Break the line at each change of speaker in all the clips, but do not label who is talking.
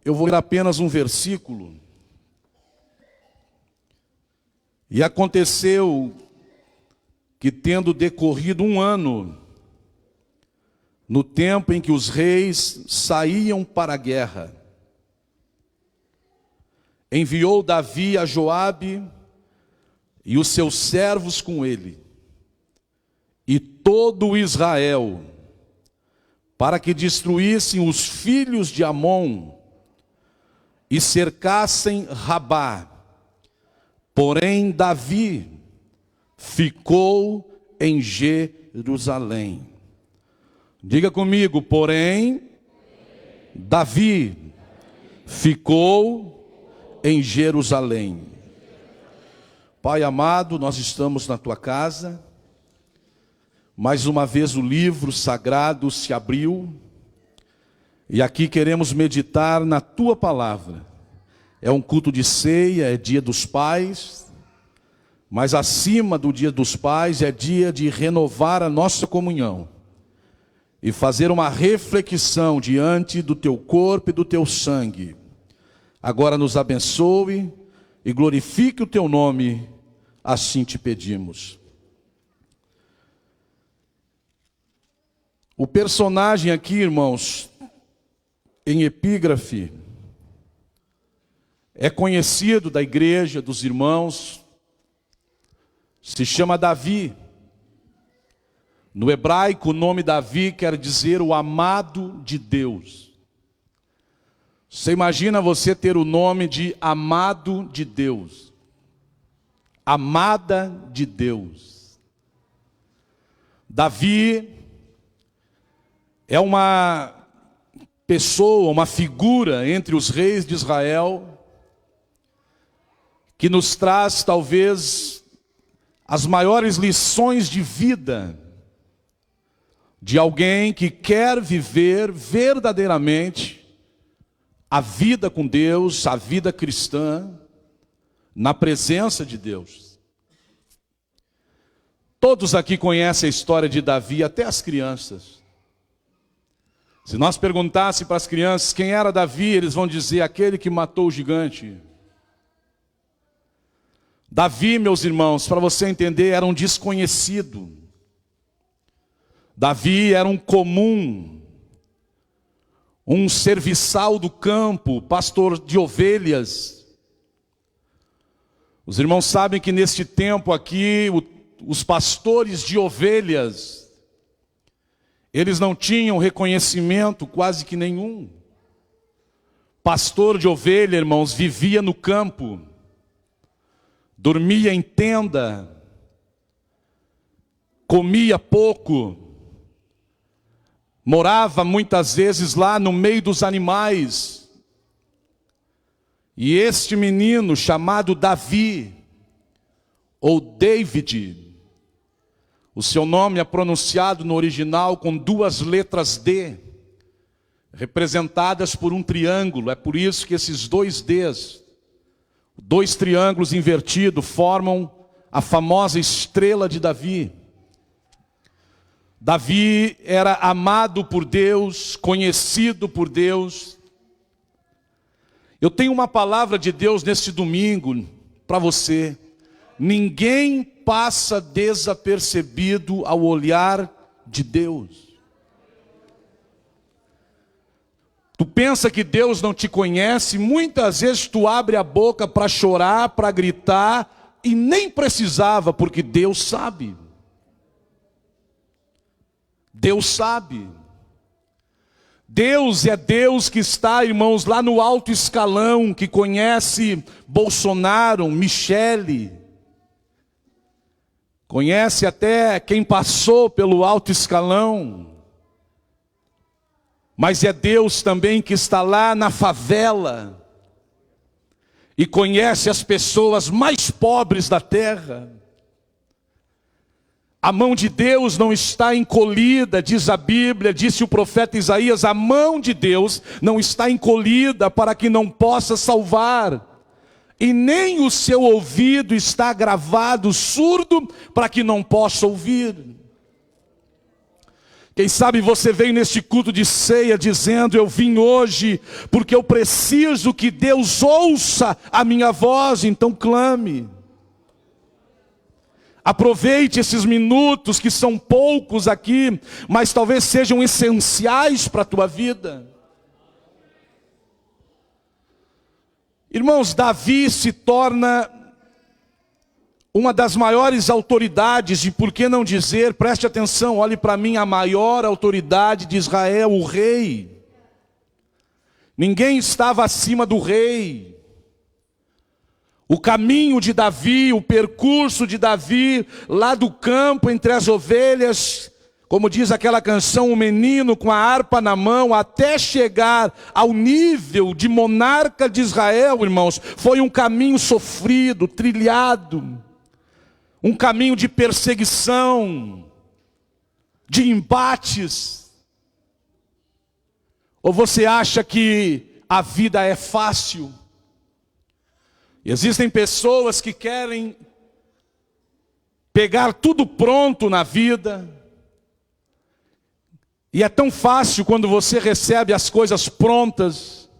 Eu vou ler apenas um versículo. E aconteceu que, tendo decorrido um ano, no tempo em que os reis saíam para a guerra, enviou Davi a Joabe e os seus servos com ele, e todo Israel, para que destruíssem os filhos de Amon e cercassem Rabá. Porém, Davi ficou em Jerusalém. Diga comigo, porém, Davi ficou em Jerusalém. Pai amado, nós estamos na tua casa. Mais uma vez o livro sagrado se abriu. E aqui queremos meditar na tua palavra. É um culto de ceia, é dia dos pais. Mas acima do dia dos pais é dia de renovar a nossa comunhão. E fazer uma reflexão diante do teu corpo e do teu sangue. Agora nos abençoe e glorifique o teu nome, assim te pedimos. O personagem aqui, irmãos, em epígrafe, é conhecido da igreja, dos irmãos, se chama Davi. No hebraico, o nome Davi quer dizer o amado de Deus. Você imagina você ter o nome de amado de Deus, amada de Deus. Davi é uma pessoa, uma figura entre os reis de Israel, que nos traz talvez as maiores lições de vida de alguém que quer viver verdadeiramente a vida com Deus, a vida cristã, na presença de Deus. Todos aqui conhecem a história de Davi, até as crianças. Se nós perguntássemos para as crianças quem era Davi, eles vão dizer aquele que matou o gigante. Davi, meus irmãos, para você entender, era um desconhecido. Davi era um comum, um serviçal do campo, pastor de ovelhas. Os irmãos sabem que neste tempo aqui, os pastores de ovelhas, eles não tinham reconhecimento quase que nenhum. Pastor de ovelha, irmãos, vivia no campo, dormia em tenda, comia pouco, morava muitas vezes lá no meio dos animais. E este menino chamado Davi, ou David, o seu nome é pronunciado no original com duas letras D, representadas por um triângulo. É por isso que esses dois Ds, dois triângulos invertidos, formam a famosa estrela de Davi. Davi era amado por Deus, conhecido por Deus. Eu tenho uma palavra de Deus neste domingo para você. Ninguém passa desapercebido ao olhar de Deus. Tu pensa que Deus não te conhece, muitas vezes tu abre a boca para chorar, para gritar, e nem precisava, porque Deus sabe. Deus sabe. Deus é Deus que está, irmãos, lá no alto escalão, que conhece Bolsonaro, Michele, conhece até quem passou pelo alto escalão. Mas é Deus também que está lá na favela e conhece as pessoas mais pobres da terra. A mão de Deus não está encolhida, diz a Bíblia, disse o profeta Isaías, a mão de Deus não está encolhida para que não possa salvar, e nem o seu ouvido está gravado surdo para que não possa ouvir. Quem sabe você veio neste culto de ceia dizendo: eu vim hoje porque eu preciso que Deus ouça a minha voz, então clame. Aproveite esses minutos que são poucos aqui, mas talvez sejam essenciais para a tua vida. Irmãos, Davi se torna uma das maiores autoridades, e por que não dizer, preste atenção, olhe para mim, a maior autoridade de Israel, o rei. Ninguém estava acima do rei. O caminho de Davi, o percurso de Davi, lá do campo entre as ovelhas, como diz aquela canção, o menino com a harpa na mão, até chegar ao nível de monarca de Israel, irmãos, foi um caminho sofrido, trilhado. Um caminho de perseguição, de embates. Ou você acha que a vida é fácil? Existem pessoas que querem pegar tudo pronto na vida. E é tão fácil quando você recebe as coisas prontas.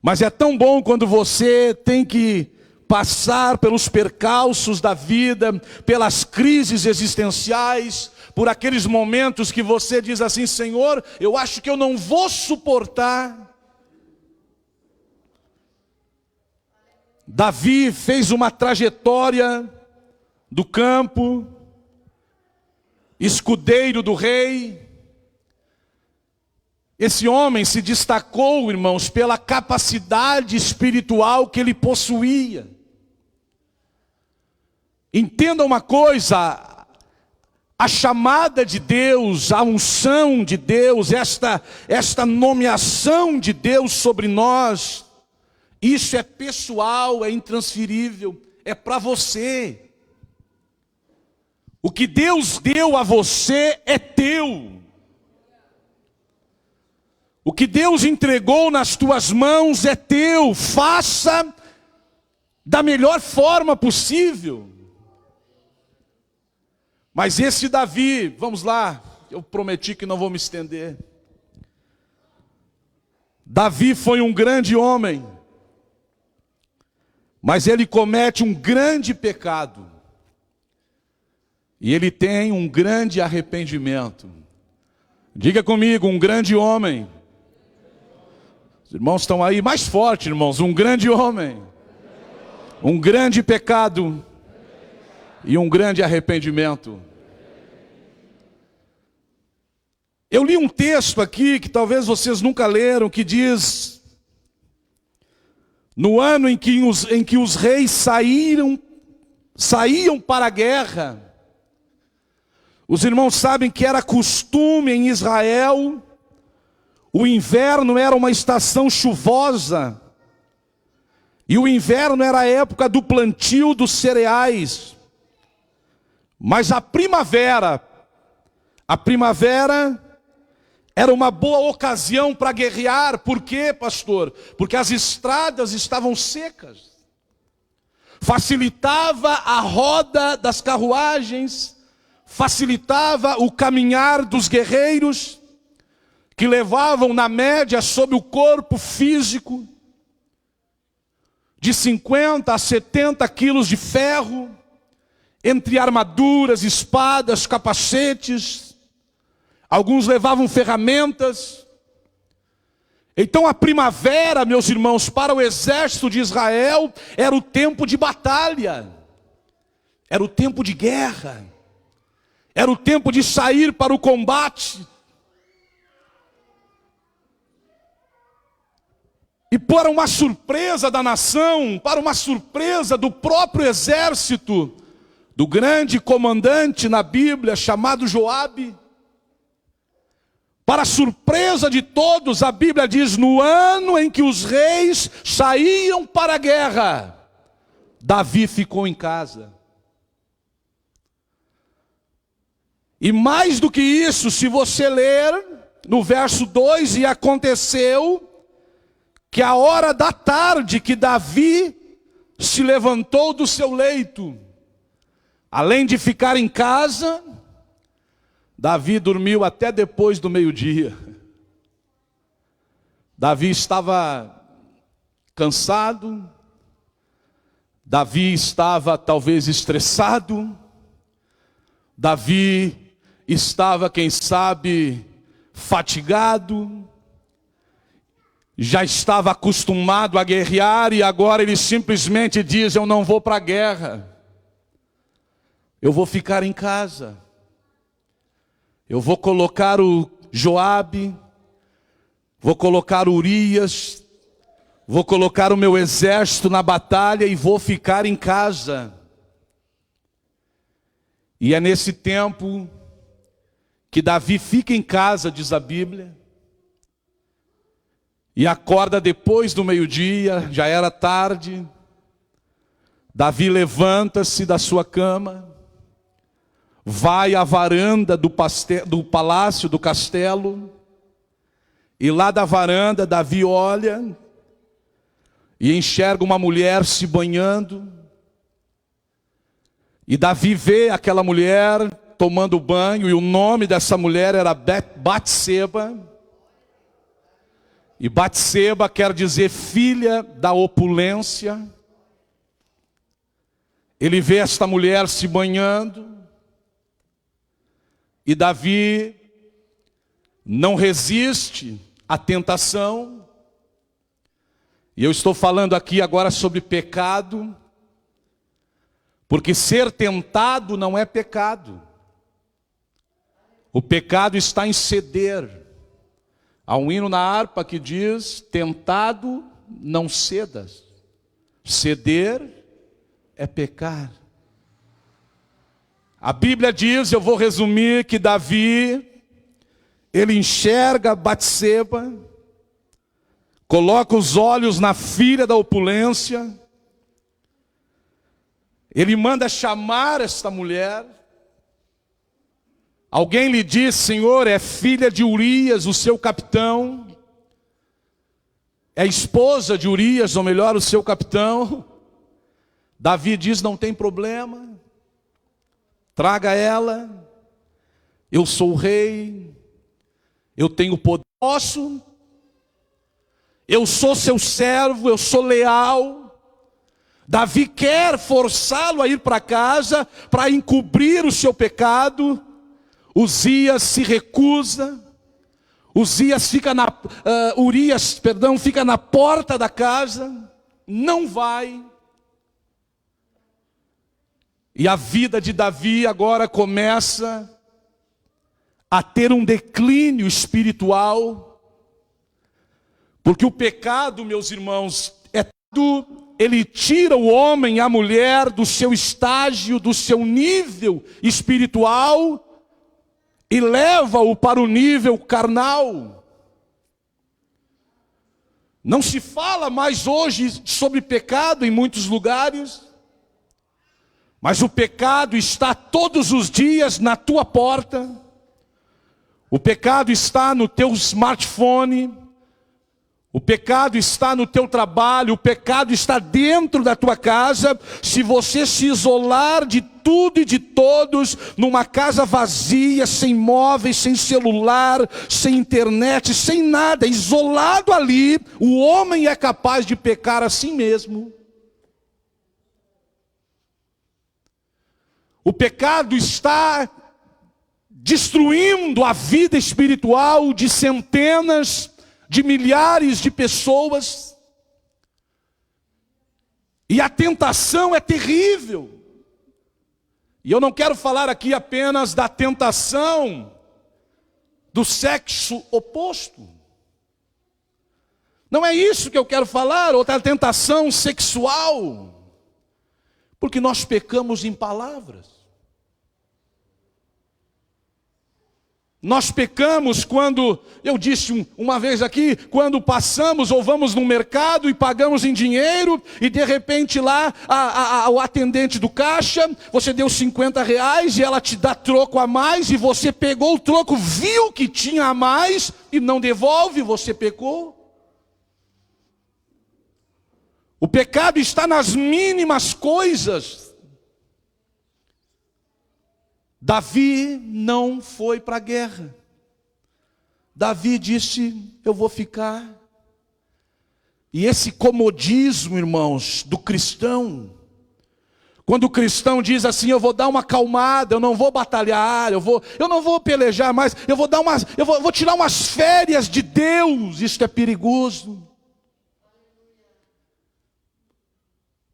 Mas é tão bom quando você tem que passar pelos percalços da vida, pelas crises existenciais, por aqueles momentos que você diz assim: Senhor, eu acho que eu não vou suportar. Davi fez uma trajetória do campo, escudeiro do rei. Esse homem se destacou, irmãos, pela capacidade espiritual que ele possuía. Entenda uma coisa, a chamada de Deus, a unção de Deus, esta nomeação de Deus sobre nós, isso é pessoal, é intransferível, é para você. O que Deus deu a você é teu. O que Deus entregou nas tuas mãos é teu. Faça da melhor forma possível. Mas esse Davi, vamos lá, eu prometi que não vou me estender. Davi foi um grande homem, mas ele comete um grande pecado. E ele tem um grande arrependimento. Diga comigo, um grande homem. Os irmãos estão aí, mais forte, irmãos, um grande homem. Um grande pecado. E um grande arrependimento. Eu li um texto aqui que talvez vocês nunca leram, que diz: no ano em que os reis saíam para a guerra, os irmãos sabem que era costume em Israel, o inverno era uma estação chuvosa, e o inverno era a época do plantio dos cereais. Mas a primavera era uma boa ocasião para guerrear. Por quê, pastor? Porque as estradas estavam secas. Facilitava a roda das carruagens, facilitava o caminhar dos guerreiros, que levavam na média sobre o corpo físico de 50 a 70 quilos de ferro, entre armaduras, espadas, capacetes. Alguns levavam ferramentas. Então a primavera, meus irmãos, para o exército de Israel, era o tempo de batalha. Era o tempo de guerra. Era o tempo de sair para o combate. E para uma surpresa da nação, para uma surpresa do próprio exército, do grande comandante na Bíblia chamado Joabe, para surpresa de todos, a Bíblia diz: no ano em que os reis saíam para a guerra, Davi ficou em casa. E mais do que isso, se você ler no verso 2, e aconteceu que a hora da tarde que Davi se levantou do seu leito, além de ficar em casa, Davi dormiu até depois do meio-dia. Davi estava cansado, Davi estava talvez estressado, Davi estava, quem sabe, fatigado, já estava acostumado a guerrear e agora ele simplesmente diz: eu não vou para a guerra, eu vou ficar em casa, eu vou colocar o Joabe, vou colocar Urias, vou colocar o meu exército na batalha e vou ficar em casa. E é nesse tempo que Davi fica em casa, diz a Bíblia, e acorda depois do meio-dia, já era tarde. Davi levanta-se da sua cama, vai à varanda do palácio, do castelo, e lá da varanda Davi olha e enxerga uma mulher se banhando. E Davi vê aquela mulher tomando banho, e o nome dessa mulher era Batseba. E Batseba quer dizer filha da opulência. Ele vê esta mulher se banhando, e Davi não resiste à tentação. E eu estou falando aqui agora sobre pecado, porque ser tentado não é pecado. O pecado está em ceder. Há um hino na harpa que diz: tentado não cedas. Ceder é pecar. A Bíblia diz, eu vou resumir, que Davi, ele enxerga Batseba, coloca os olhos na filha da opulência, ele manda chamar esta mulher. Alguém lhe diz: Senhor, é filha de Urias, o seu capitão, é esposa de Urias, ou melhor, o seu capitão. Davi diz: não tem problema, traga ela, eu sou o rei, eu tenho poder, eu sou seu servo, eu sou leal. Davi quer forçá-lo a ir para casa para encobrir o seu pecado. Uzias se recusa. Urias fica na porta da casa, não vai. E a vida de Davi agora começa a ter um declínio espiritual, porque o pecado, meus irmãos, ele tira o homem e a mulher do seu estágio, do seu nível espiritual, e leva-o para o nível carnal. Não se fala mais hoje sobre pecado em muitos lugares, mas o pecado está todos os dias na tua porta. O pecado está no teu smartphone, o pecado está no teu trabalho, o pecado está dentro da tua casa. Se você se isolar de tudo e de todos, numa casa vazia, sem móveis, sem celular, sem internet, sem nada, isolado ali, o homem é capaz de pecar assim mesmo. O pecado está destruindo a vida espiritual de centenas, de milhares de pessoas. E a tentação é terrível. E eu não quero falar aqui apenas da tentação do sexo oposto. Não é isso que eu quero falar, ou da tentação sexual. Porque nós pecamos em palavras. Nós pecamos quando, eu disse uma vez aqui, quando passamos ou vamos no mercado e pagamos em dinheiro, e de repente lá, o atendente do caixa, você deu R$50 e ela te dá troco a mais, e você pegou o troco, viu que tinha a mais, e não devolve, você pecou. O pecado está nas mínimas coisas Davi não foi para a guerra. Davi disse: eu vou ficar. E esse comodismo, irmãos, do cristão, quando o cristão diz assim: eu vou dar uma acalmada, eu não vou batalhar, eu não vou pelejar mais, eu vou tirar umas férias de Deus, isso é perigoso.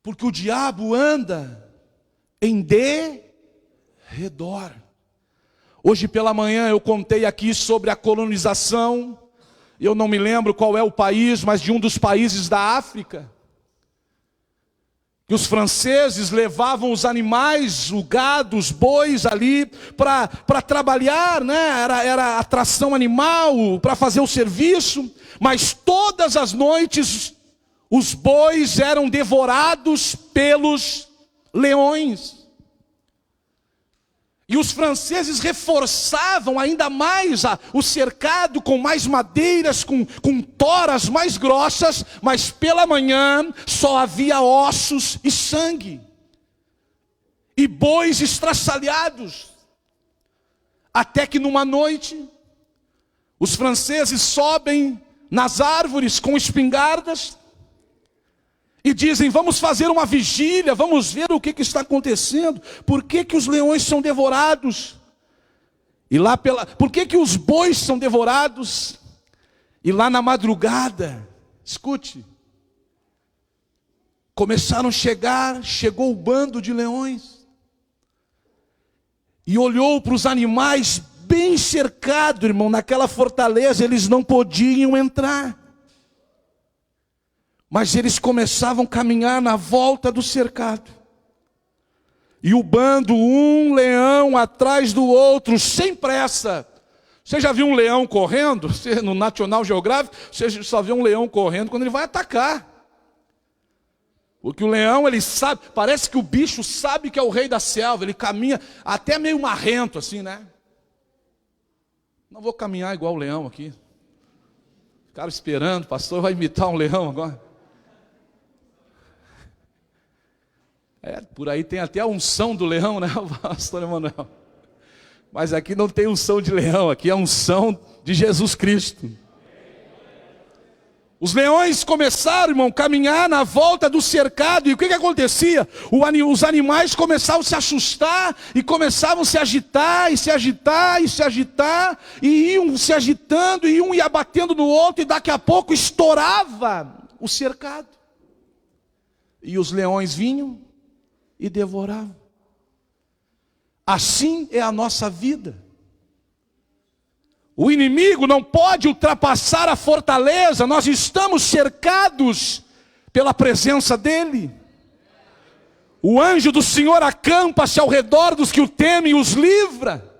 Porque o diabo anda em derredor. Hoje pela manhã eu contei aqui sobre a colonização. Eu não me lembro qual é o país, mas de um dos países da África. Que os franceses levavam os animais, o gado, os bois ali para trabalhar, né? Era atração animal, para fazer o serviço. Mas todas as noites os bois eram devorados pelos leões. E os franceses reforçavam ainda mais o cercado com mais madeiras, com toras mais grossas, mas pela manhã só havia ossos e sangue. E bois estraçalhados. Até que numa noite, os franceses sobem nas árvores com espingardas e dizem: vamos fazer uma vigília, vamos ver o que está acontecendo. Por que os leões são devorados? Por que os bois são devorados? E lá na madrugada, escute, chegou o bando de leões. E olhou para os animais bem cercados, irmão, naquela fortaleza, eles não podiam entrar. Mas eles começavam a caminhar na volta do cercado. E o bando, um leão atrás do outro, sem pressa. Você já viu um leão correndo? No National Geographic, você só vê um leão correndo quando ele vai atacar. Porque o leão, ele sabe, parece que o bicho sabe que é o rei da selva. Ele caminha até meio marrento assim, né? Não vou caminhar igual o leão aqui. Ficaram esperando, o pastor vai imitar um leão agora. Por aí tem até a unção do leão, né, pastor Emanuel? Mas aqui não tem unção de leão, aqui é a unção de Jesus Cristo. Os leões começaram, irmão, a caminhar na volta do cercado. E o que acontecia? Os animais começavam a se assustar e começavam a se agitar, e se agitar, e se agitar. E iam se agitando, e um ia batendo no outro, e daqui a pouco estourava o cercado. E os leões vinham e devoravam. Assim é a nossa vida. O inimigo não pode ultrapassar a fortaleza. Nós estamos cercados pela presença dele. O anjo do Senhor acampa-se ao redor dos que o temem e os livra.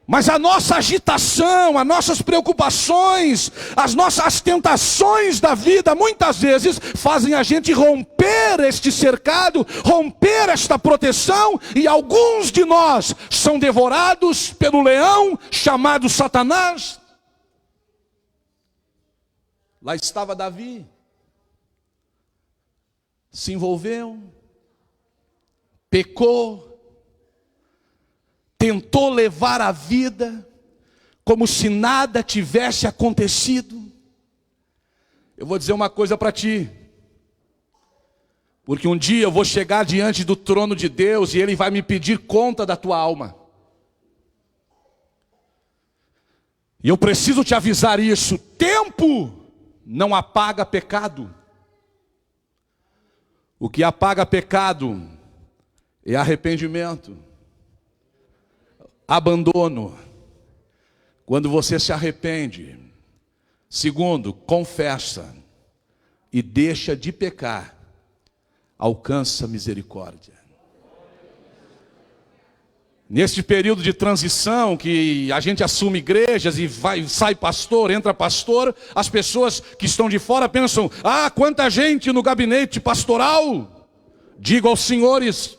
Mas a nossa agitação, as nossas preocupações, as tentações da vida, muitas vezes fazem a gente romper este cercado, romper esta proteção, e alguns de nós são devorados pelo leão chamado Satanás. Lá estava Davi, se envolveu, pecou, tentou levar a vida como se nada tivesse acontecido. Eu vou dizer uma coisa para ti, porque um dia eu vou chegar diante do trono de Deus e Ele vai me pedir conta da tua alma. E eu preciso te avisar isso: tempo não apaga pecado. O que apaga pecado é arrependimento, abandono. Quando você se arrepende. Segundo, confessa e deixa de pecar, alcança misericórdia. Neste período de transição, que a gente assume igrejas e sai pastor, entra pastor, as pessoas que estão de fora pensam: ah, quanta gente no gabinete pastoral. Digo aos senhores,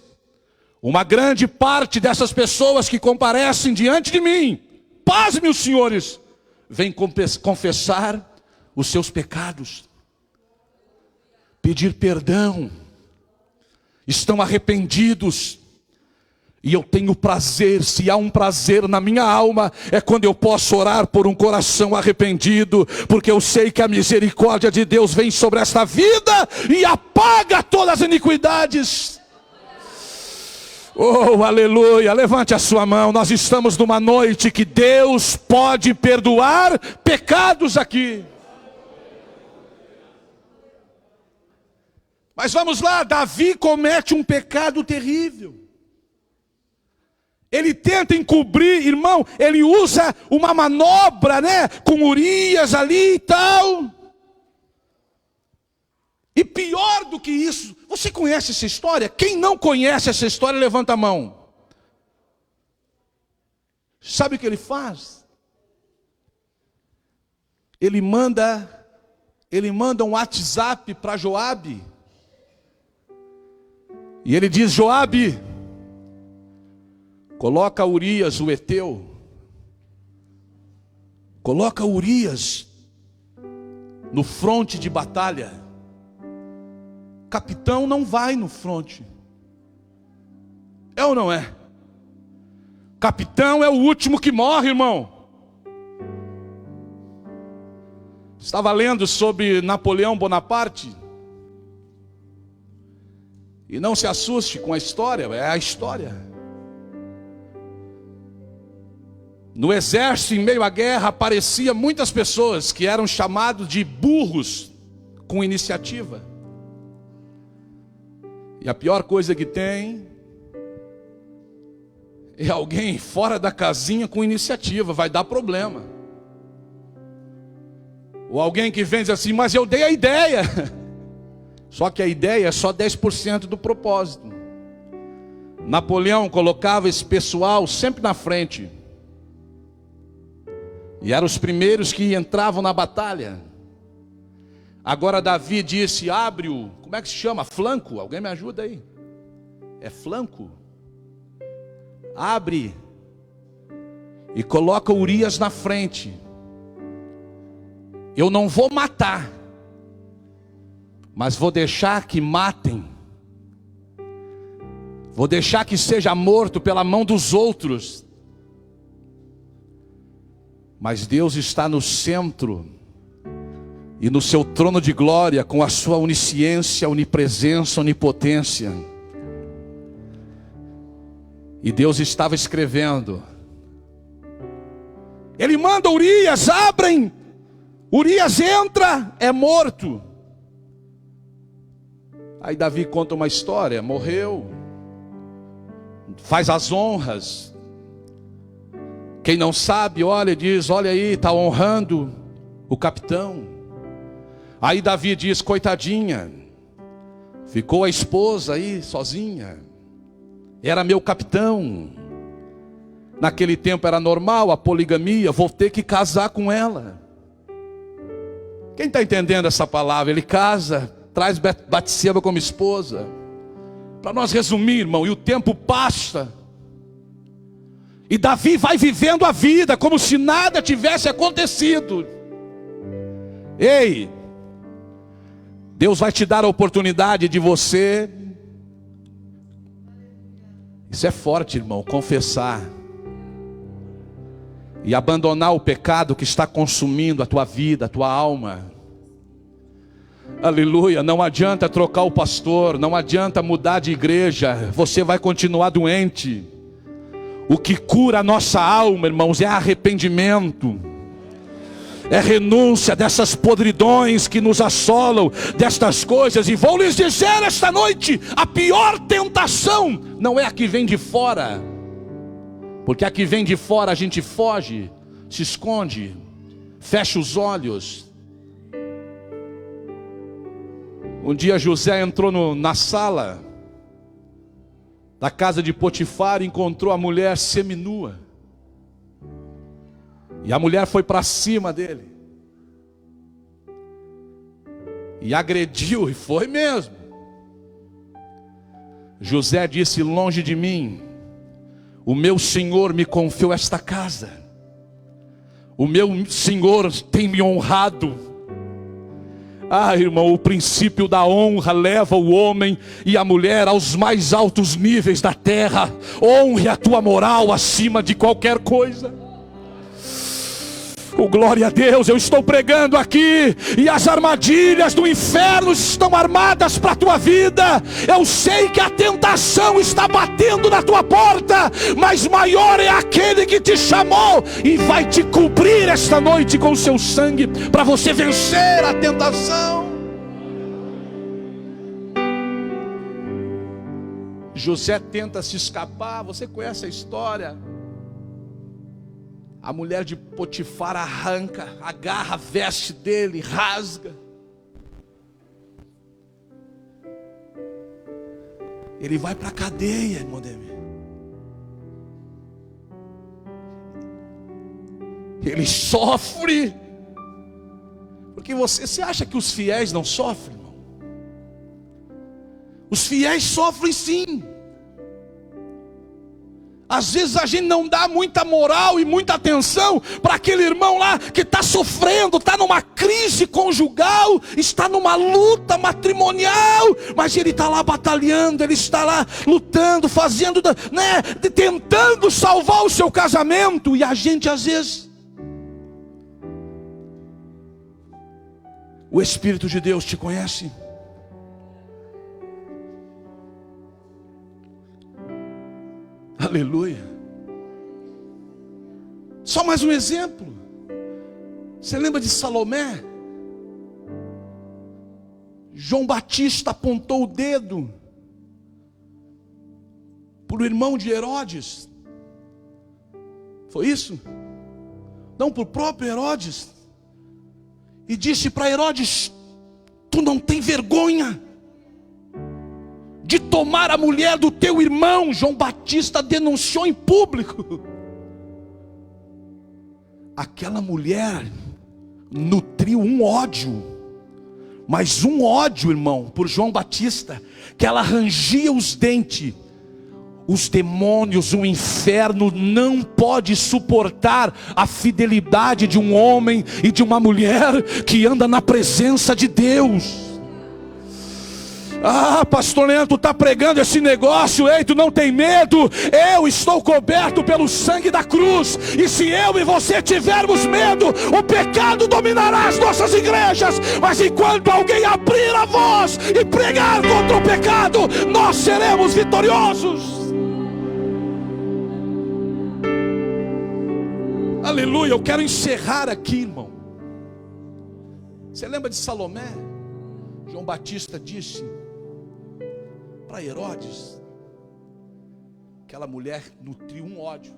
uma grande parte dessas pessoas que comparecem diante de mim, pasmem os senhores, vem confessar os seus pecados, pedir perdão, estão arrependidos, E eu tenho prazer, se há um prazer na minha alma, é quando eu posso orar por um coração arrependido, porque eu sei que a misericórdia de Deus vem sobre esta vida e apaga todas as iniquidades. Oh, aleluia, levante a sua mão. Nós estamos numa noite que Deus pode perdoar pecados aqui. Mas vamos lá, Davi comete um pecado terrível. Ele tenta encobrir, irmão, ele usa uma manobra, né, com Urias ali e tal. E pior do que isso, você conhece essa história? Quem não conhece essa história, levanta a mão. Sabe o que ele faz? Ele manda um WhatsApp para Joabe. E ele diz: Joabe, coloca Urias, o Eteu. Coloca Urias no fronte de batalha. Capitão não vai no fronte. É ou não é? Capitão é o último que morre, irmão. Estava lendo sobre Napoleão Bonaparte. E não se assuste com a história, é a história. No exército, em meio à guerra, apareciam muitas pessoas que eram chamados de burros com iniciativa. E a pior coisa que tem é alguém fora da casinha com iniciativa, vai dar problema. Ou alguém que vem e diz assim: mas eu dei a ideia. Só que a ideia é só 10% do propósito. Napoleão colocava esse pessoal sempre na frente. E eram os primeiros que entravam na batalha. Agora Davi disse: abre o, como é que se chama? Flanco? Alguém me ajuda aí? É flanco? Abre e coloca Urias na frente. Eu não vou matar, mas vou deixar que matem. Vou deixar que seja morto pela mão dos outros. Mas Deus está no centro e no seu trono de glória, com a sua onisciência, onipresença, onipotência. E Deus estava escrevendo. Ele manda Urias: abrem. Urias entra, é morto. Aí Davi conta uma história: morreu, faz as honras. Quem não sabe, olha e diz: olha aí, está honrando o capitão. Aí Davi diz: coitadinha, ficou a esposa aí sozinha, era meu capitão. Naquele tempo era normal a poligamia, vou ter que casar com ela. Quem está entendendo essa palavra? Ele casa, traz Batseba como esposa. Para nós resumir, irmão, e o tempo passa. E Davi vai vivendo a vida como se nada tivesse acontecido. Ei, Deus vai te dar a oportunidade de você, isso é forte, irmão, confessar e abandonar o pecado que está consumindo a tua vida, a tua alma. Aleluia. Não adianta trocar o pastor, não adianta mudar de igreja, você vai continuar doente. O que cura a nossa alma, irmãos, é arrependimento, é renúncia dessas podridões que nos assolam, destas coisas. E vou lhes dizer esta noite: a pior tentação não é a que vem de fora, porque a que vem de fora a gente foge, se esconde, fecha os olhos. Um dia José entrou na sala da casa de Potifar e encontrou a mulher seminua. E a mulher foi para cima dele e agrediu, e foi mesmo. José disse: longe de mim, o meu Senhor me confiou esta casa, o meu Senhor tem me honrado. Ah, irmão, o princípio da honra leva o homem e a mulher aos mais altos níveis da terra. Honre a tua moral acima de qualquer coisa. Oh, glória a Deus, eu estou pregando aqui e as armadilhas do inferno estão armadas para a tua vida. Eu sei que a tentação está batendo na tua porta, mas maior é aquele que te chamou e vai te cobrir esta noite com o seu sangue para você vencer a tentação. José tenta se escapar, você conhece a história. A mulher de Potifar arranca, agarra a veste dele, rasga. Ele vai para a cadeia, irmão Demi. Ele sofre. Porque você acha que os fiéis não sofrem, irmão? Os fiéis sofrem sim. Às vezes a gente não dá muita moral e muita atenção para aquele irmão lá que está sofrendo, está numa crise conjugal, está numa luta matrimonial, mas ele está lá batalhando, ele está lá lutando, fazendo, né, tentando salvar o seu casamento. E a gente às vezes, o Espírito de Deus te conhece. Aleluia. Só mais um exemplo. Você lembra de Salomé? João Batista apontou o dedo para o irmão de Herodes. Foi isso? Não, para o próprio Herodes. E disse para Herodes: tu não tem vergonha de tomar a mulher do teu irmão? João Batista denunciou em público. Aquela mulher nutriu um ódio, mas um ódio, irmão, por João Batista, que ela rangia os dentes. Os demônios, o inferno não pode suportar a fidelidade de um homem e de uma mulher que anda na presença de Deus. Ah, pastor Leandro, tu está pregando esse negócio, ei, tu não tem medo? Eu estou coberto pelo sangue da cruz. E se eu e você tivermos medo, o pecado dominará as nossas igrejas. Mas enquanto alguém abrir a voz e pregar contra o pecado, nós seremos vitoriosos. Aleluia. Eu quero encerrar aqui, irmão. Você lembra de Salomé? João Batista disse para Herodes: aquela mulher nutriu um ódio.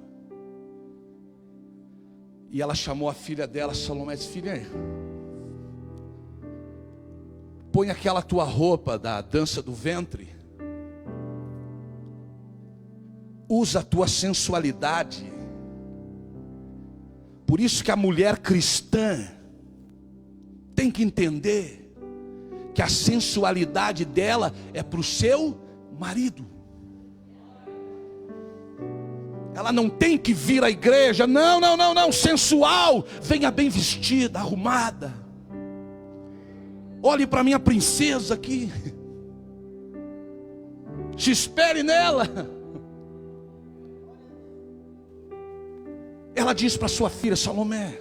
E ela chamou a filha dela, Salomé, disse: filha, põe aquela tua roupa da dança do ventre, usa a tua sensualidade. Por isso que a mulher cristã tem que entender que a sensualidade dela é para o seu marido. Ela não tem que vir à igreja, não, sensual. Venha bem vestida, arrumada. Olhe para minha princesa aqui, se espere nela. Ela diz para sua filha: Salomé,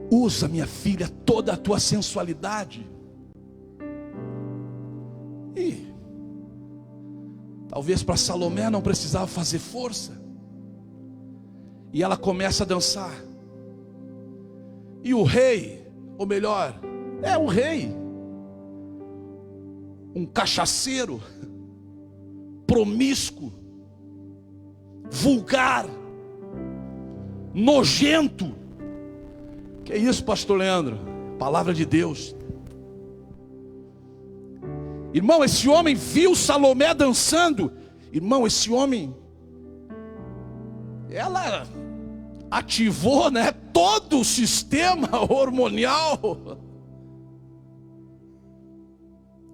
usa, minha filha, toda a tua sensualidade. E talvez para Salomé não precisava fazer força. E ela começa a dançar. E o rei, ou melhor, o rei, um cachaceiro, promíscuo, vulgar, nojento. Que é isso, pastor Leandro? Palavra de Deus. Irmão, esse homem viu Salomé dançando. Irmão, esse homem, ela ativou, né, todo o sistema hormonial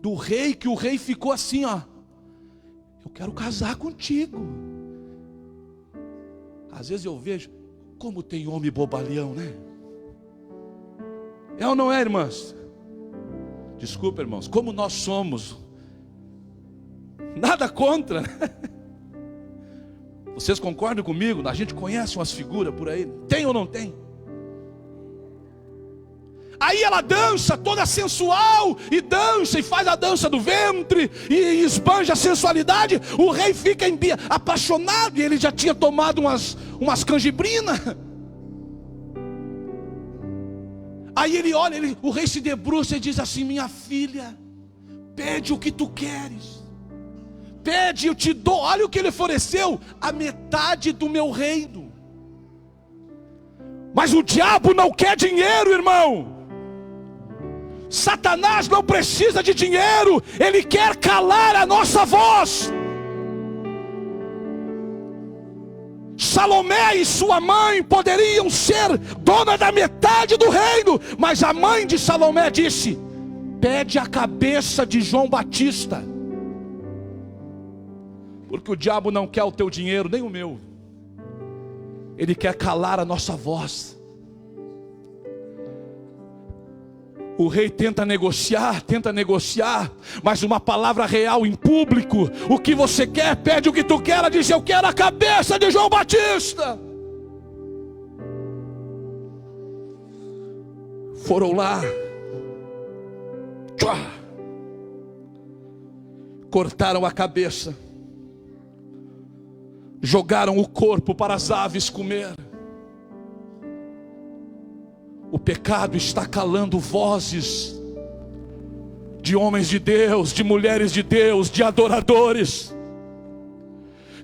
do rei, que o rei ficou assim, ó: eu quero casar contigo. Às vezes eu vejo como tem homem bobalhão, né? É ou não é, irmãs? Desculpa, irmãos, como nós somos. Nada contra, né? Vocês concordam comigo? A gente conhece umas figuras por aí. Tem ou não tem? Aí ela dança toda sensual, e dança, e faz a dança do ventre, e esbanja a sensualidade. O rei fica apaixonado, e ele já tinha tomado umas canjibrinas. Aí ele olha, o rei se debruça e diz assim: minha filha, pede o que tu queres. Pede, eu te dou. Olha o que ele ofereceu: a metade do meu reino. Mas o diabo não quer dinheiro, irmão. Satanás não precisa de dinheiro, ele quer calar a nossa voz. Salomé e sua mãe poderiam ser dona da metade do reino, mas a mãe de Salomé disse: pede a cabeça de João Batista. Porque o diabo não quer o teu dinheiro, nem o meu. Ele quer calar a nossa voz. O rei tenta negociar, mas uma palavra real em público: o que você quer, pede o que tu quer. Ela diz: eu quero a cabeça de João Batista. Foram lá, cortaram a cabeça, jogaram o corpo para as aves comer. O pecado está calando vozes de homens de Deus, de mulheres de Deus, de adoradores.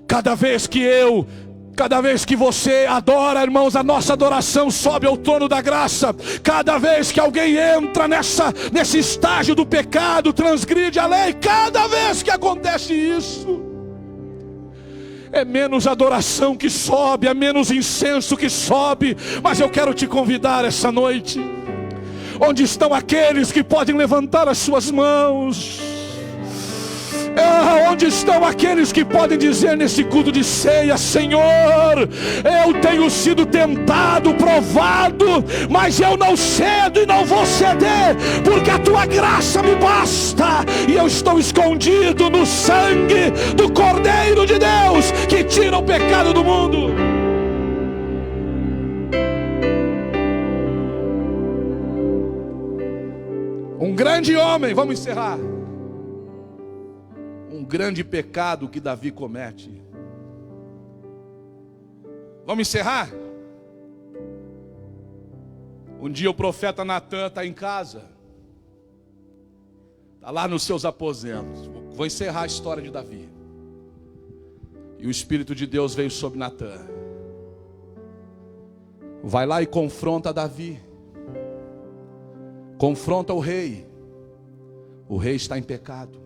Cada vez que você adora, irmãos, a nossa adoração sobe ao trono da graça. Cada vez que alguém entra nesse estágio do pecado, transgride a lei, cada vez que acontece isso, é menos adoração que sobe, é menos incenso que sobe. Mas eu quero te convidar essa noite. Onde estão aqueles que podem levantar as suas mãos? Onde estão aqueles que podem dizer nesse culto de ceia: Senhor, eu tenho sido tentado, provado, mas eu não cedo e não vou ceder, porque a tua graça me basta, e eu estou escondido no sangue do Cordeiro de Deus, que tira o pecado do mundo. Um grande homem, vamos encerrar. Um grande pecado que Davi comete. Vamos encerrar? Um dia o profeta Natan está em casa, está lá nos seus aposentos. Vou encerrar a história de Davi. E o Espírito de Deus veio sobre Natan. Vai lá e confronta Davi. Confronta o rei. O rei está em pecado.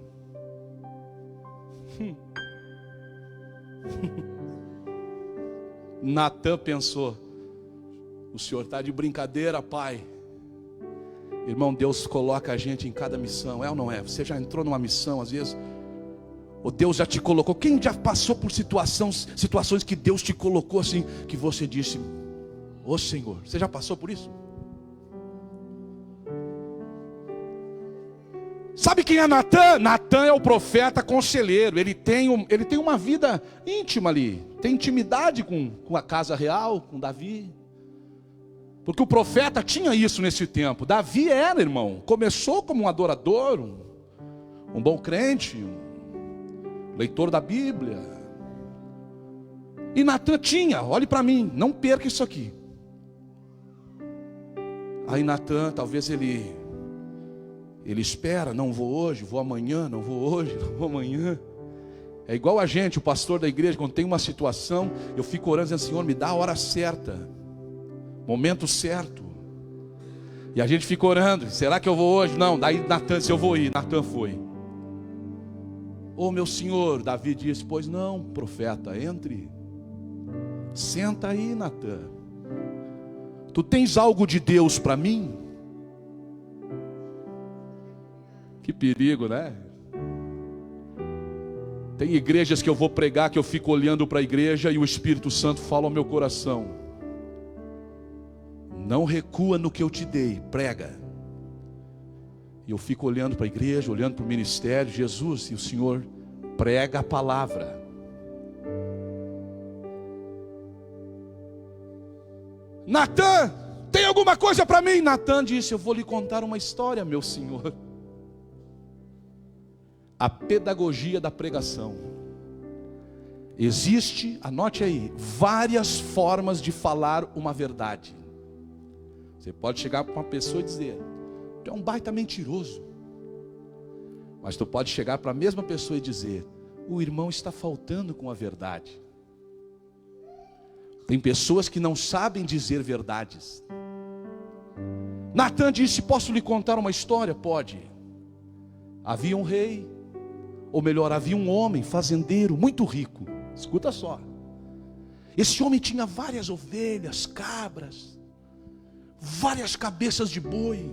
Natan pensou: o senhor está de brincadeira, pai. Irmão, Deus coloca a gente em cada missão, é ou não é? Você já entrou numa missão às vezes? Ou Deus já te colocou? Quem já passou por situações que Deus te colocou assim, que você disse: ô Senhor, você já passou por isso? Sabe quem é Natan? Natan é o profeta conselheiro. Ele tem uma vida íntima ali. Tem intimidade com a casa real, com Davi. Porque o profeta tinha isso nesse tempo. Davi era, irmão, começou como um adorador, um bom crente, um leitor da Bíblia. E Natan tinha, olhe para mim, não perca isso aqui. Aí Natan, talvez ele espera: não vou hoje, vou amanhã, não vou hoje, não vou amanhã. É igual a gente, o pastor da igreja, quando tem uma situação, eu fico orando, dizendo: Senhor, me dá a hora certa, momento certo. E a gente fica orando: será que eu vou hoje? Não, daí Natan disse: eu vou ir. Natan foi. Ô meu senhor, Davi disse: pois não, profeta, entre. Senta aí, Natan. Tu tens algo de Deus para mim? Que perigo, né? Tem igrejas que eu vou pregar, que eu fico olhando para a igreja e o Espírito Santo fala ao meu coração: Não recua no que eu te dei, prega. E eu fico olhando para a igreja, olhando para o ministério. Jesus, e o Senhor prega a palavra. Natan, tem alguma coisa para mim? Natan disse: eu vou lhe contar uma história, meu senhor. A pedagogia da pregação. Existe, anote aí, várias formas de falar uma verdade. Você pode chegar para uma pessoa e dizer: tu é um baita mentiroso. Mas tu pode chegar para a mesma pessoa e dizer: o irmão está faltando com a verdade. Tem pessoas que não sabem dizer verdades. Natan disse: posso lhe contar uma história? Pode. Havia um rei, ou melhor, havia um homem fazendeiro muito rico. Escuta só. Esse homem tinha várias ovelhas, cabras, várias cabeças de boi.